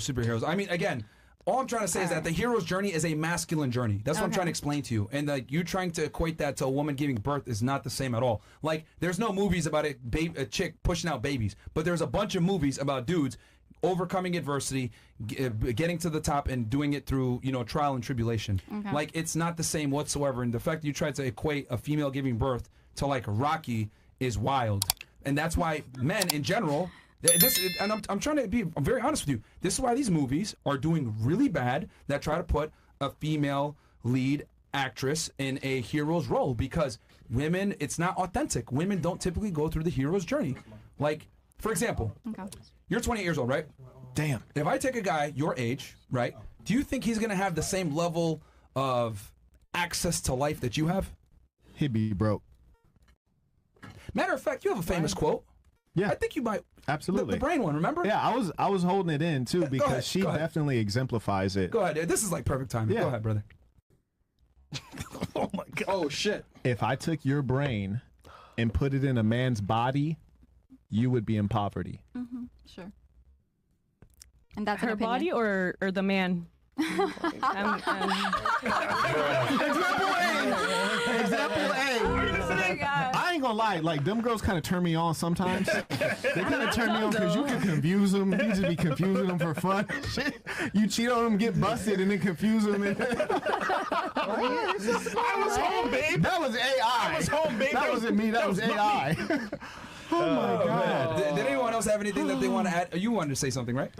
superheroes. I mean, again, all I'm trying to say is that the hero's journey is a masculine journey. That's what I'm trying to explain to you. And like you trying to equate that to a woman giving birth is not the same at all. Like there's no movies about a chick pushing out babies, but there's a bunch of movies about dudes overcoming adversity, getting to the top, and doing it through trial and tribulation. Like it's not the same whatsoever. And the fact that you tried to equate a female giving birth to like Rocky is wild. And that's why men in general. And I'm trying to be very honest with you. This is why these movies are doing really bad that try to put a female lead actress in a hero's role, because women, it's not authentic. Women don't typically go through the hero's journey. Like, for example, you're 28 years old, right? Damn. If I take a guy your age, right, do you think he's going to have the same level of access to life that you have? He'd be broke. Matter of fact, you have a famous quote. Yeah. I think you might. Absolutely. The brain one, remember? Yeah, I was holding it in too because she definitely exemplifies it. Go ahead. This is like perfect timing. Go ahead, brother. Oh my god. Oh shit. If I took your brain and put it in a man's body, you would be in poverty. Sure. And that's her body or the man? Example A. Example A. I ain't gonna lie, like them girls kind of turn me on sometimes. They kind of turn me on because you can confuse them. You just be confusing them for fun. You cheat on them, get busted, and then confuse them. I was home, babe. That was AI. I was home, babe. That wasn't me. That was AI. Oh my god. Did anyone else have anything that they want to add? You wanted to say something, right?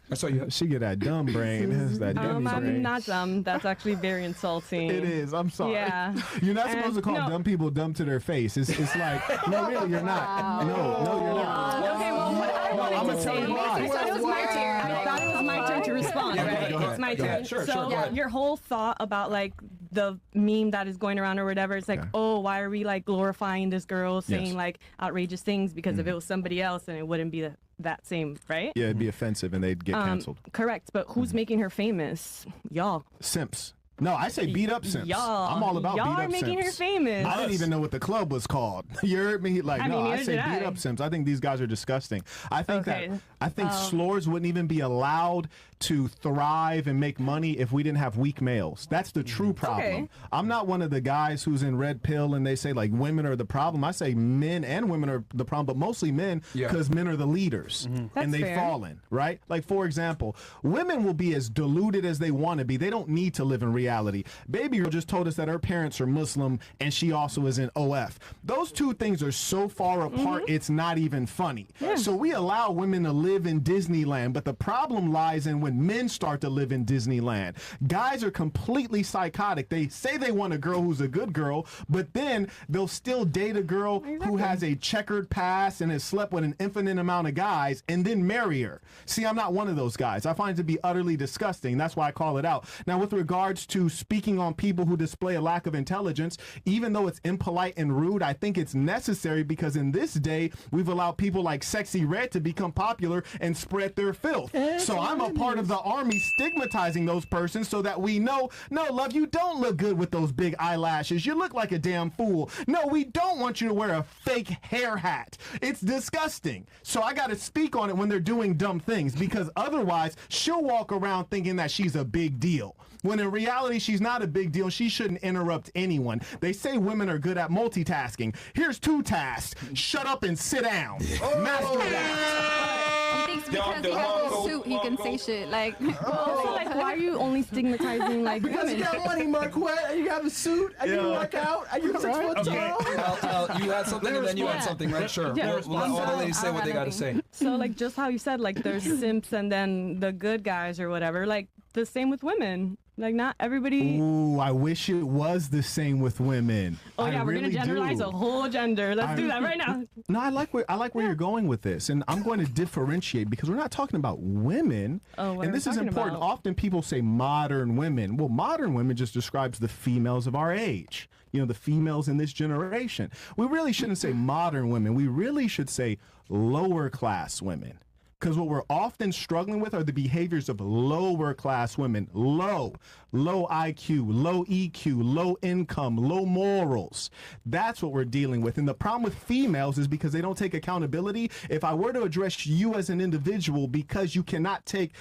I saw you. She get that dumb brain. That's that dummy brain. I'm not dumb. That's actually very insulting. It is. I'm sorry. Yeah. You're not supposed to call dumb people dumb to their face. It's like, no, really, you're not. No, you're not. Okay, well, what I wanted to say, I thought it was my turn. I thought it was my turn to respond, right? It's my turn. Sure, so your whole thought about like the meme that is going around or whatever, it's like, oh, why are we like glorifying this girl saying like outrageous things? Because if it was somebody else, then it wouldn't be that same, right? Yeah, it'd be offensive and they'd get canceled. Correct, but who's making her famous? Y'all. Simps. No, I say beat up simps. Y'all. I'm all about beat up simps. Y'all are making her famous. I didn't even know what the club was called. You heard me? Like, I say beat up simps. I think these guys are disgusting. I think slurs wouldn't even be allowed to thrive and make money if we didn't have weak males. That's the true problem. I'm not one of the guys who's in red pill and they say like women are the problem. I say men and women are the problem, but mostly men because men are the leaders and they've fallen, right? Like, for example, women will be as deluded as they want to be. They don't need to live in reality. Baby girl just told us that her parents are Muslim and she also is in OF. Those two things are so far apart, it's not even funny. So we allow women to live in Disneyland, but the problem lies in when men start to live in Disneyland. Guys are completely psychotic. They say they want a girl who's a good girl, but then they'll still date a girl who has a checkered past and has slept with an infinite amount of guys and then marry her. See, I'm not one of those guys. I find it to be utterly disgusting. That's why I call it out. Now, with regards to speaking on people who display a lack of intelligence, even though it's impolite and rude, I think it's necessary because in this day, we've allowed people like Sexy Red to become popular and spread their filth. So I'm a part of the army stigmatizing those persons so that we know, no, love, you don't look good with those big eyelashes. You look like a damn fool. No, we don't want you to wear a fake hair hat. It's disgusting. So I got to speak on it when they're doing dumb things because otherwise she'll walk around thinking that she's a big deal. When in reality, she's not a big deal. She shouldn't interrupt anyone. They say women are good at multitasking. Here's 2 tasks. Shut up and sit down. Master that. He thinks because he has a suit, he can say shit. Like, like, why are you only stigmatizing like because you got money, Marquette, and you have a suit, and you work out, and you're 6 foot tall. You had something, and then you had something, right? Sure. We'll let all the ladies say what they got to say. So, like, just how you said, like, there's simps and then the good guys or whatever. Like, the same with women. Like, not everybody. Ooh, I wish it was the same with women. Oh yeah, we're gonna generalize a whole gender. Let's do that right now. No, I like where you're going with this, and I'm going to differentiate because we're not talking about women. Oh, and this is important. Often people say modern women. Well, modern women just describes the females of our age. You know, the females in this generation. We really shouldn't say modern women. We really should say lower class women. Because what we're often struggling with are the behaviors of lower class women. Low IQ, low EQ, low income, low morals. That's what we're dealing with. And the problem with females is because they don't take accountability. If I were to address you as an individual because you cannot take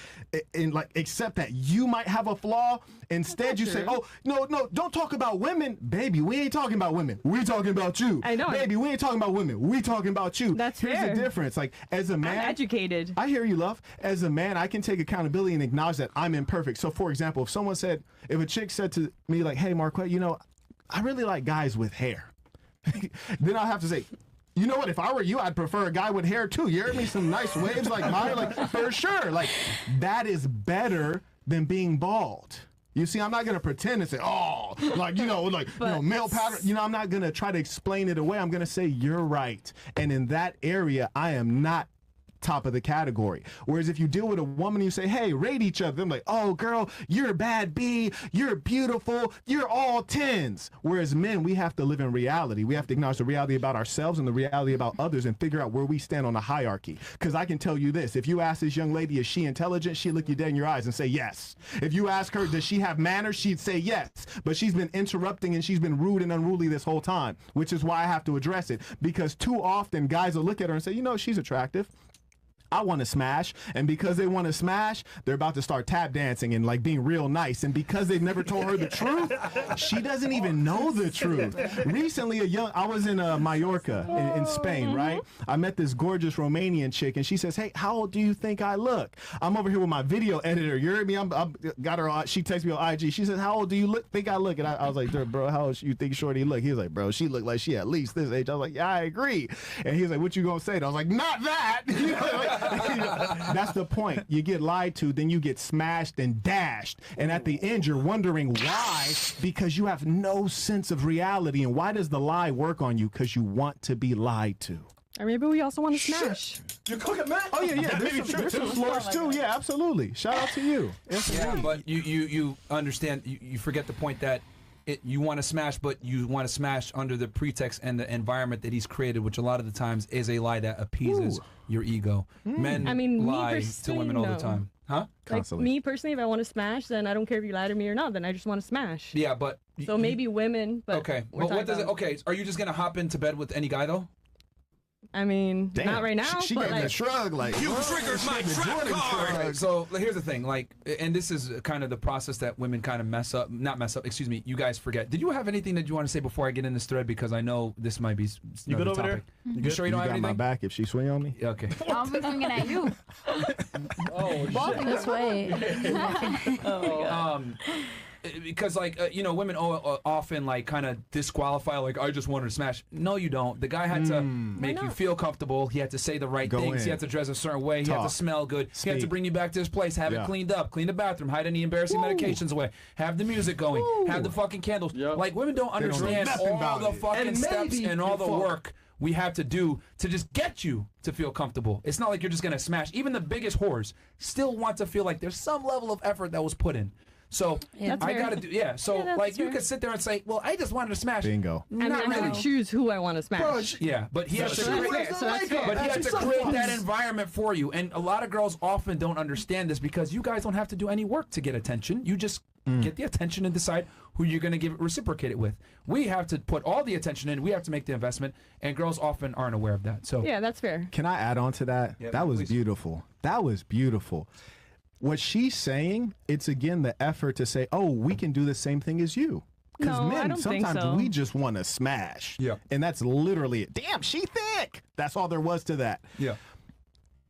and like accept that you might have a flaw, instead you say, oh, no, don't talk about women. Baby, we ain't talking about women. We're talking about you. I know. Baby, we ain't talking about women. We talking about you. That's Here's fair. the difference. Like, as a man, I'm educated. I hear you, love. As a man, I can take accountability and acknowledge that I'm imperfect. So, for example, if a chick said to me, like, hey, Marquette, you know, I really like guys with hair. Then I'll have to say, you know what? If I were you, I'd prefer a guy with hair, too. You heard me? Some nice waves like mine, like, for sure. Like, that is better than being bald. You see, I'm not going to pretend and say, oh, like, male pattern. You know, I'm not going to try to explain it away. I'm going to say, you're right. And in that area, I am not top of the category. Whereas if you deal with a woman and you say, hey, rate each other, I'm like, oh, girl, you're a bad B, you're beautiful, you're all 10s. Whereas men, we have to live in reality. We have to acknowledge the reality about ourselves and the reality about others and figure out where we stand on the hierarchy. Because I can tell you this, if you ask this young lady, is she intelligent? She'll look you dead in your eyes and say yes. If you ask her, does she have manners? She'd say yes. But she's been interrupting and she's been rude and unruly this whole time, which is why I have to address it. Because too often guys will look at her and say, you know, she's attractive. I want to smash, and because they want to smash, they're about to start tap dancing and like being real nice, and because they've never told her the truth, she doesn't even know the truth. Recently, I was in Mallorca in Spain, right? I met this gorgeous Romanian chick, and she says, hey, how old do you think I look? I'm over here with my video editor. You heard me? I'm got her. She texts me on IG. She says, how old do you think I look? And I was like, bro, how old you think Shorty look? He was like, bro, she looked like she at least this age. I was like, yeah, I agree. And he was like, what you gonna say? And I was like, not that. You know, that's the point. You get lied to, then you get smashed and dashed. And at the end, you're wondering why, because you have no sense of reality. And why does the lie work on you? Because you want to be lied to. Or maybe we also want to smash. You're cooking, man. Oh, yeah. There's some floors, too. Yeah, absolutely. Shout out to you. Yeah, but you understand, you forget the point that you want to smash, but you want to smash under the pretext and the environment that he's created, which a lot of the times is a lie that appeases your ego. Men lie to women all the time. Huh? Like me personally, if I want to smash, then I don't care if you lie to me or not. Then I just want to smash. Yeah, but so maybe women. But okay, but what does it? Okay, are you just gonna hop into bed with any guy though? I mean, damn, not right now. She but gave like, a shrug, like you triggered my trap card. So here's the thing, like, and this is kind of the process that women kind of not mess up. Excuse me, you guys forget. Did you have anything that you want to say before I get in this thread? Because I know this might be. You good over topic. there? You sure you don't have got anything? my back if she swing on me? Okay. I'll be swinging at you. Walking this way. Because like women often like kind of disqualify, like, I just wanted to smash. No, you don't. The guy had to make you feel comfortable. He had to say the right things. He had to dress a certain way. He had to smell good. He had to bring you back to his place, have it cleaned up, clean the bathroom, hide any embarrassing medications away, have the music going, have the fucking candles. Like, women don't understand all the fucking steps and all the work we have to do to just get you to feel comfortable. It's not like you're just gonna smash. Even the biggest whores still want to feel like there's some level of effort that was put in. So I gotta do like you could sit there and say, well, I just wanted to smash. Bingo. I gotta choose who I want to smash. But he has to create that environment for you. And a lot of girls often don't understand this because you guys don't have to do any work to get attention. You just get the attention and decide who you're going to reciprocate it with. We have to put all the attention in. We have to make the investment, and girls often aren't aware of that. So yeah, that's fair. Can I add on to that? Yeah, that was please. beautiful. That was beautiful. What she's saying, it's again the effort to say, oh, we can do the same thing as you. Because No, I men, don't think sometimes so. we just want to smash. Yeah. And that's literally it. Damn, she thick. That's all there was to that. Yeah.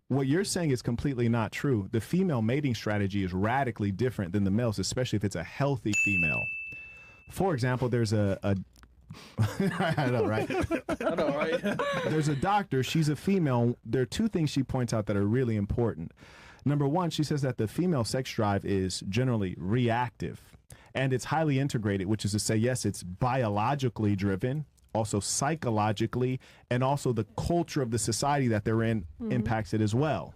What you're saying is completely not true. The female mating strategy is radically different than the male's, especially if it's a healthy female. For example, there's a I know, right? I know, right? There's a doctor. She's a female. There are two things she points out that are really important. Number one, she says that the female sex drive is generally reactive, and it's highly integrated, which is to say, yes, it's biologically driven, also psychologically, and also the culture of the society that they're in impacts it as well.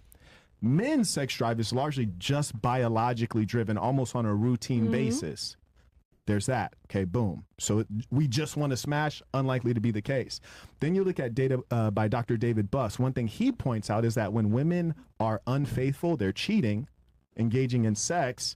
Men's sex drive is largely just biologically driven, almost on a routine basis. There's that. Okay, boom. So we just want to smash, unlikely to be the case. Then you look at data by Dr. David Buss. One thing he points out is that when women are unfaithful, they're cheating, engaging in sex,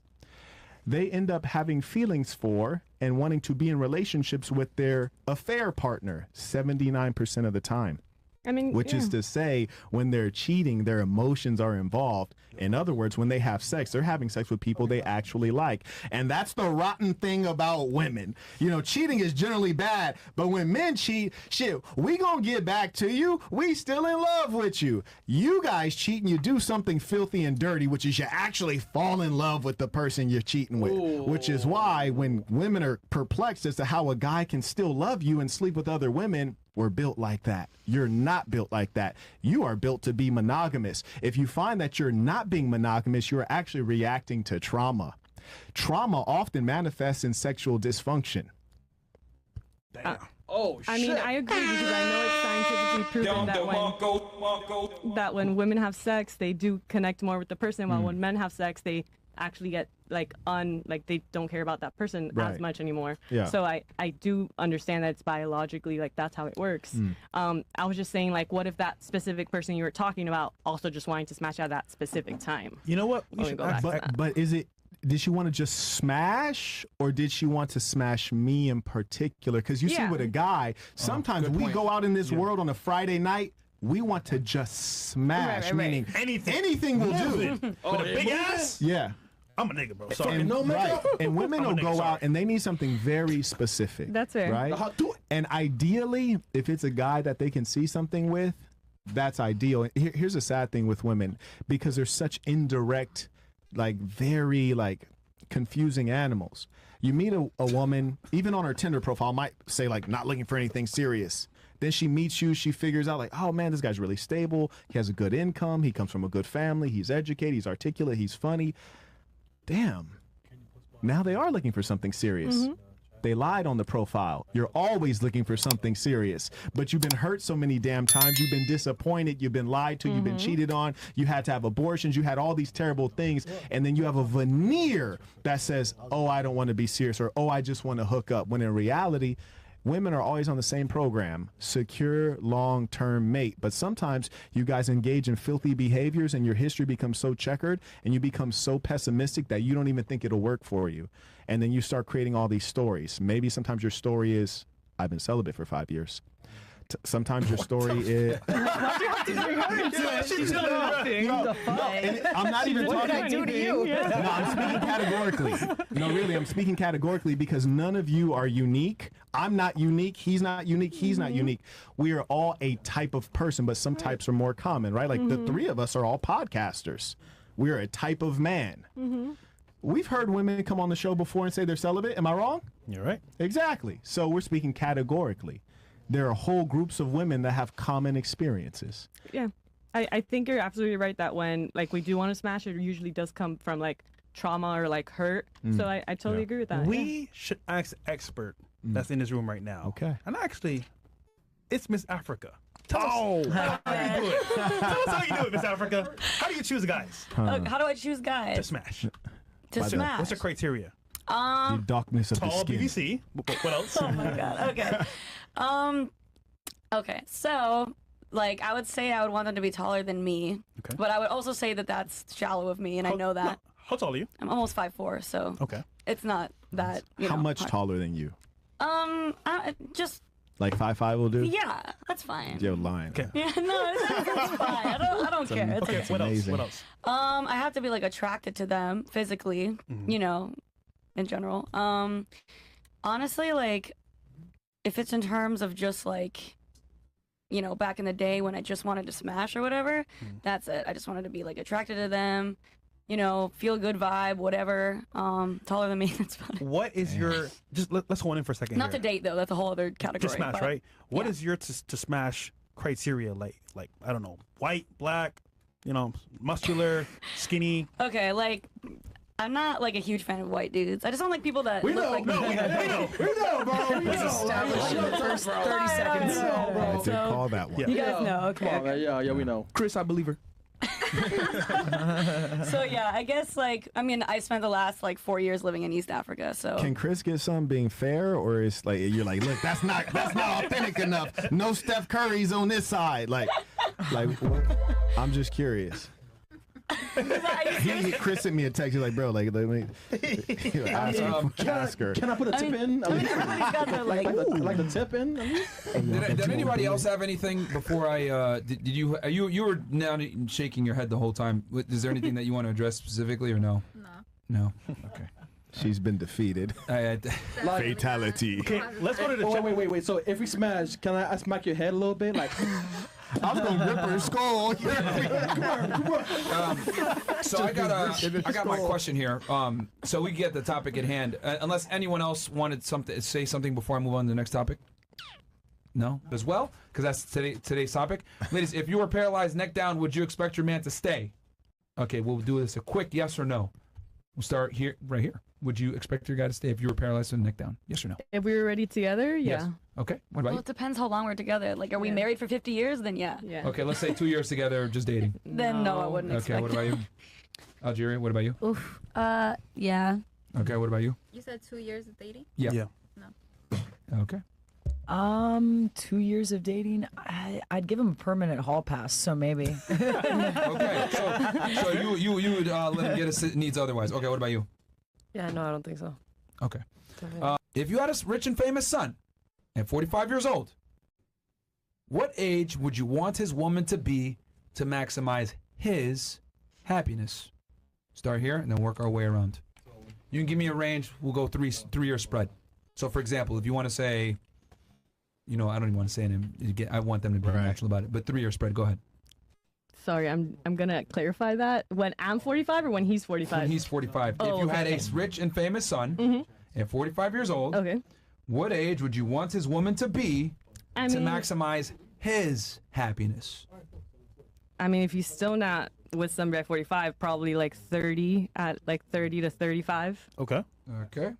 they end up having feelings for and wanting to be in relationships with their affair partner 79% of the time. I mean, which is to say, when they're cheating, their emotions are involved. In other words, when they have sex, they're having sex with people they actually like. And that's the rotten thing about women. You know, cheating is generally bad, but when men cheat, shit, we gonna get back to you. We still in love with you. You guys cheat and you do something filthy and dirty, which is you actually fall in love with the person you're cheating with. Ooh. Which is why when women are perplexed as to how a guy can still love you and sleep with other women, we're built like that. You're not built like that. You are built to be monogamous. If you find that you're not being monogamous, you're actually reacting to trauma. Trauma often manifests in sexual dysfunction. Damn. Oh, shit. I mean, I agree because I know it's scientifically proven that when women have sex, they do connect more with the person, while when men have sex, they actually get like they don't care about that person as much anymore. Yeah. So I do understand that it's biologically like that's how it works. I was just saying, like, what if that specific person you were talking about also just wanting to smash at that specific time? You know what? But is it, did she want to just smash, or did she want to smash me in particular? Because you see with a guy, sometimes we go out in this world on a Friday night, we want to just smash, meaning anything will do. With a big ass? Yeah. I'm a nigga, bro. Sorry. And, and women will go out and they need something very specific. That's it. Right? And ideally, if it's a guy that they can see something with, that's ideal. Here's a sad thing with women, because they're such indirect, like very like confusing animals. You meet a woman, even on her Tinder profile, might say like not looking for anything serious. Then she meets you, she figures out like, oh man, this guy's really stable. He has a good income. He comes from a good family. He's educated. He's articulate. He's funny. Damn. Now they are looking for something serious. They lied on the profile. You're always looking for something serious, but you've been hurt so many damn times. You've been disappointed. You've been lied to. You've been cheated on. You had to have abortions. You had all these terrible things. And then you have a veneer that says, oh, I don't want to be serious, or oh, I just want to hook up. When in reality, women are always on the same program, secure long-term mate. But sometimes you guys engage in filthy behaviors and your history becomes so checkered and you become so pessimistic that you don't even think it'll work for you. And then you start creating all these stories. Maybe sometimes your story is, I've been celibate for 5 years. Sometimes your story is. I'm not even talking. What did I do to you? No, I'm speaking categorically. No, really, I'm speaking categorically because none of you are unique. I'm not unique. He's not unique. He's not unique. We are all a type of person, but some types are more common, right? Like the three of us are all podcasters. We're a type of man. We've heard women come on the show before and say they're celibate. Am I wrong? You're right. Exactly. So we're speaking categorically. There are whole groups of women that have common experiences. Yeah. I think you're absolutely right that when like we do want to smash, it usually does come from like trauma or like hurt. So I totally agree with that. We should ask the expert that's in this room right now. Okay. And actually, it's Miss Africa. Tell us how you do it. Tell us how you do it, Miss Africa. How do you choose guys? How do I choose guys? To smash. To smash. What's the criteria? The darkness of the Tall skin. BBC. What else? Oh my god. Okay. Okay. So, like, I would say I would want them to be taller than me. Okay. But I would also say that that's shallow of me, and I know that. No. How tall are you? I'm almost 5'4", so. Okay. It's not that. How much taller than you? Just. Like 5'5" will do? Yeah, that's fine. You're lying. Okay. Yeah, no, that's fine. I don't care. Okay, what else? What else? I have to be like attracted to them physically, you know, in general. Honestly, like, if it's in terms of just like, you know, back in the day when I just wanted to smash or whatever, that's it. I just wanted to be like attracted to them, you know, feel good vibe, whatever. Taller than me, that's fine. What is your, just let's hold in for a second. Not to date though, that's a whole other category. To smash, right? What is your to smash criteria? Like I don't know, white, black, you know, muscular, skinny. Okay, like, I'm not like a huge fan of white dudes. I just don't like people that look like me. We know, bro. We established in the first 30 seconds. I did call that one. You guys know, okay. Come on, man. Yeah, we know. Chris, I believe her. So yeah, I guess like I mean I spent the last like 4 years living in East Africa. So Can Chris get some being fair, or is like you're like, look, that's not authentic enough. No Steph Curry's on this side. Like what? I'm just curious. Chris sent me a text. He's like, bro, like, let me ask her. Can I put a tip in? everybody's got their like Like the tip in? Did anybody else have anything before I? Did you? You were now shaking your head the whole time. Is there anything that you want to address specifically or no? No. Okay. She's been defeated. Fatality. Okay, let's go to the. Wait. So if we smash, can I smack your head a little bit? Like. I was gonna rip her skull. So I got my question here. So we get the topic at hand. Unless anyone else wanted to say something before I move on to the next topic. No, as well, because that's today's topic. Ladies, if you were paralyzed neck down, would you expect your man to stay? Okay, we'll do this a quick yes or no. We'll start here, right here. Would you expect your guy to stay if you were paralyzed and neck down? Yes or no? If we were already together, yeah. Yes. Okay. What about Well, it depends how long we're together. Like, are we married for 50 years? Then yeah. Yeah. you? Okay, let's say 2 years together, just dating. Then no, I wouldn't Okay, expect. what about you? Algeria, what about you? Oof. Yeah. Okay, what about you? You said 2 years of dating? Yeah. No. Okay. 2 years of dating. I'd give him a permanent hall pass, so maybe. Okay, so you would let him get his needs otherwise. Okay, what about you? Yeah, no, I don't think so. Okay. If you had a rich and famous son at 45 years old, what age would you want his woman to be to maximize his happiness? Start here and then work our way around. You can give me a range. We'll go three-year spread. So, for example, if you want to say, I don't even want to say it. I want them to be natural about it. But 3-year spread. Go ahead. Sorry, I'm gonna clarify that. When I'm 45 or when he's 45? When he's 45. If you had a rich and famous son at 45 years old, what age would you want his woman to be to maximize his happiness? I mean, if he's still not with somebody at 45, probably like 30 to 35. Okay. Okay.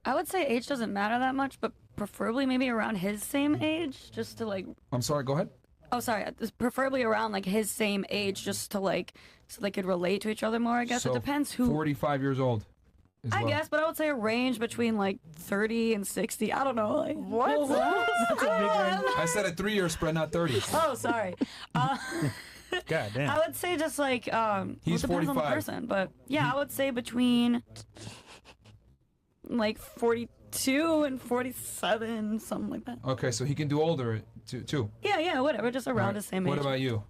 I would say age doesn't matter that much, but preferably maybe around his same age, just to like. I'm sorry. Go ahead. Oh, sorry. Preferably around like his same age, just to like, so they could relate to each other more. I guess so it depends who. 45 years old. I guess, but I would say a range between like 30 and 60. I don't know. Like, what? That's a big range. I said a 3-year spread, not 30. Oh, sorry. God damn. I would say just like He's it depends on the 45. person, but yeah, I would say between like 42 and 47, something like that. Okay, so he can do older too. Yeah, whatever, just around the same age. What about you?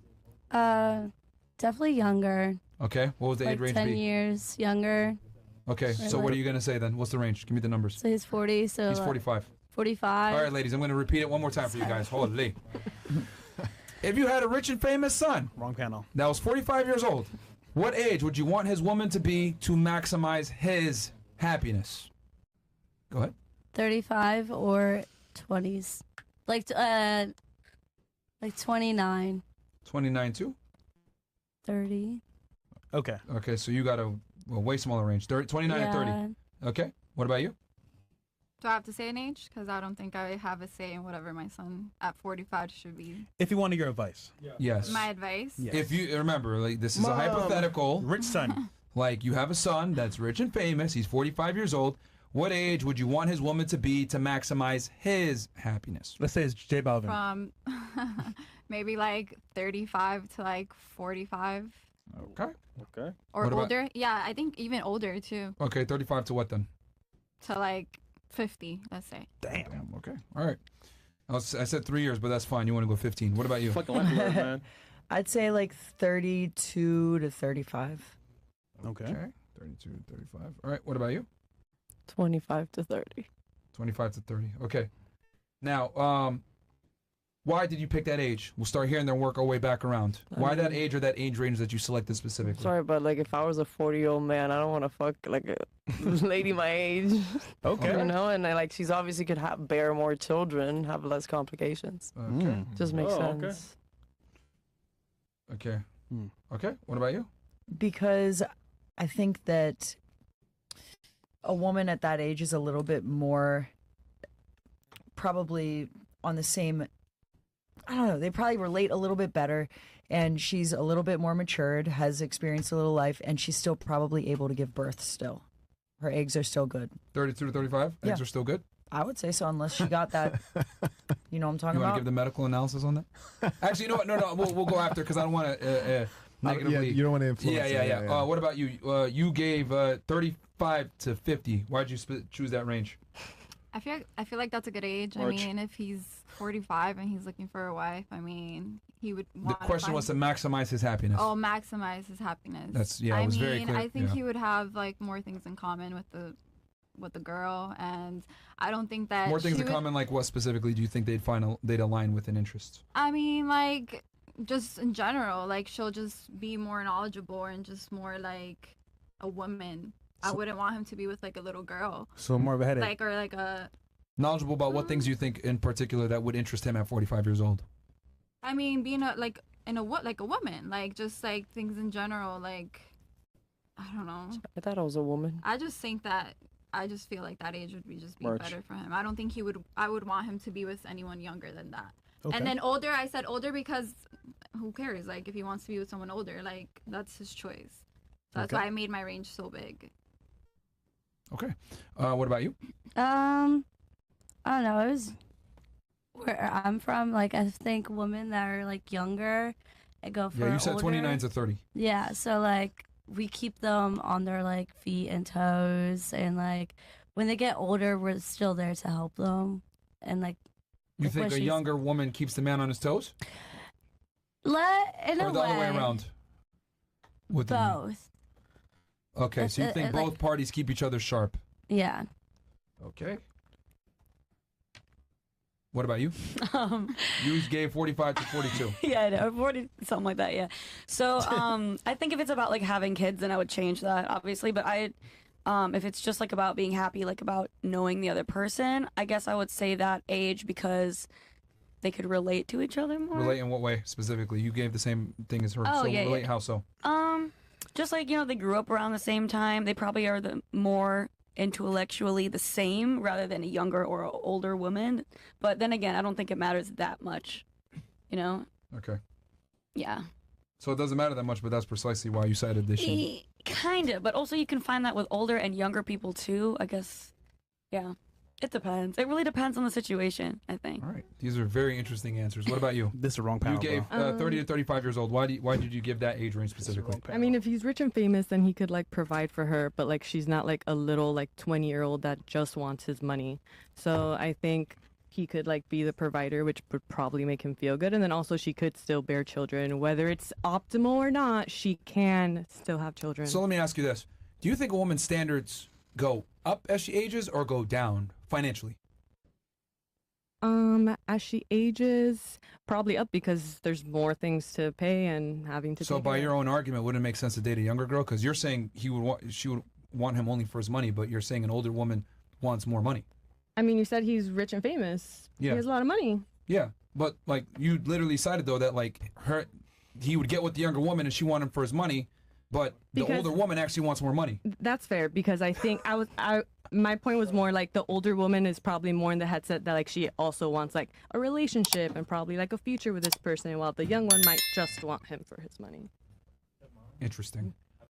Definitely younger. Okay, what would the age range 10 be? years younger. Okay, so what are you going to say then? What's the range? Give me the numbers. So he's 40, so... He's 45. 45. All right, ladies, I'm going to repeat it one more time for you guys. Holy. If you had a rich and famous son Wrong panel. that was 45 years old, what age would you want his woman to be to maximize his happiness? Go ahead. 35 or 20s. Like 29. 29 too? 30. Okay. Okay, so you got a way smaller range. 29 and 30. Okay, what about you? Do I have to say an age? Because I don't think I have a say in whatever my son at 45 should be. If you wanted your advice. Yes. My advice? Yes. If you remember, like this is a hypothetical. Rich son. Like you have a son that's rich and famous. He's 45 years old. What age would you want his woman to be to maximize his happiness? Let's say it's J Balvin. From maybe like 35 to like 45. Okay. Okay. Or What about- older. Yeah, I think even older too. Okay, 35 to what then? To like 50, let's say. Damn. Okay. All right. I said 3 years, but that's fine. You want to go 15. What about you? Fucking life alert, man. I'd say like 32 to 35. Okay. 32 to 35. All right. What about you? 25 to 30. 25 to 30. Okay. Now, why did you pick that age? We'll start here and then work our way back around. Why that age or that age range that you selected specifically? Sorry, but like if I was a 40-year-old man, I don't want to fuck like a lady my age. Okay. You know, and she's obviously could bear more children, have less complications. Okay. Just makes Oh, okay. sense. Okay. Okay. What about you? Because I think that a woman at that age is a little bit more probably on the same I don't know, they probably relate a little bit better, and she's a little bit more matured, has experienced a little life, and she's still probably able to give birth still. Her eggs are still good. 32 to 35? Eggs are still good? I would say so, unless she got that. You know what I'm talking about? You want to give the medical analysis on that? Actually, you know what? No, we'll go after because I don't want to negatively. You don't want to influence. Yeah. What about you? You gave 35 to 50. Why'd you choose that range? I feel like that's a good age. I mean, if he's 45 and he's looking for a wife, I mean, he would want. The question was to maximize his happiness. Oh, maximize his happiness. That's it was very clear. I think he would have like more things in common with the girl, and I don't think that more things in common. Like what specifically do you think they'd align with in interests? I mean, like just in general, like she'll just be more knowledgeable and just more like a woman. I wouldn't want him to be with like a little girl. So more of a headache. Like or like a knowledgeable about what things you think in particular that would interest him at 45 years old. I mean, being a woman, like just like things in general, like I don't know. I thought I was a woman. I just feel like that age would be better for him. I don't think I would want him to be with anyone younger than that. Okay. And then older, I said older because who cares? Like if he wants to be with someone older, like that's his choice. So that's why I made my range so big. Okay. What about you? I don't know. It was where I'm from. Like I think women that are like younger, I go for. Yeah, you said older. 29 to 30. Yeah, so like we keep them on their like feet and toes, and like when they get older, we're still there to help them, and like. You think a younger woman keeps the man on his toes? In a or the other way around? With both. Okay, so you think both parties keep each other sharp? Yeah. Okay. What about you? You gave 45 to 42. Yeah, I know, 40, something like that, yeah. So I think if it's about like having kids, then I would change that, obviously. But if it's just like about being happy, like about knowing the other person, I guess I would say that age because they could relate to each other more. Relate in what way specifically? You gave the same thing as her. Oh, so yeah, relate yeah. how so? Just like, they grew up around the same time. They probably are the more intellectually the same rather than a younger or older woman. But then again, I don't think it matters that much, Okay. Yeah. So it doesn't matter that much, but that's precisely why you cited this shit. Kind of, but also you can find that with older and younger people too, I guess. Yeah. It depends. It really depends on the situation, I think. All right. These are very interesting answers. What about you? This is the wrong panel. You gave 30 to 35 years old. Why did you give that age range specifically? I mean, if he's rich and famous, then he could like provide for her, but like she's not like a little like 20-year-old that just wants his money. So I think he could like be the provider, which would probably make him feel good. And then also she could still bear children. Whether it's optimal or not, she can still have children. So let me ask you this. Do you think a woman's standards go up as she ages or go down financially? As she ages, probably up because there's more things to pay and having to. So by your own argument, wouldn't it make sense to date a younger girl? Because you're saying she would want him only for his money, but you're saying an older woman wants more money. I mean, you said he's rich and famous. Yeah. He has a lot of money. Yeah, but like you literally cited though that like he would get with the younger woman and she wanted him for his money, but the older woman actually wants more money. That's fair because I think my point was more like the older woman is probably more in the headset that like she also wants like a relationship and probably like a future with this person, while the young one might just want him for his money. Interesting.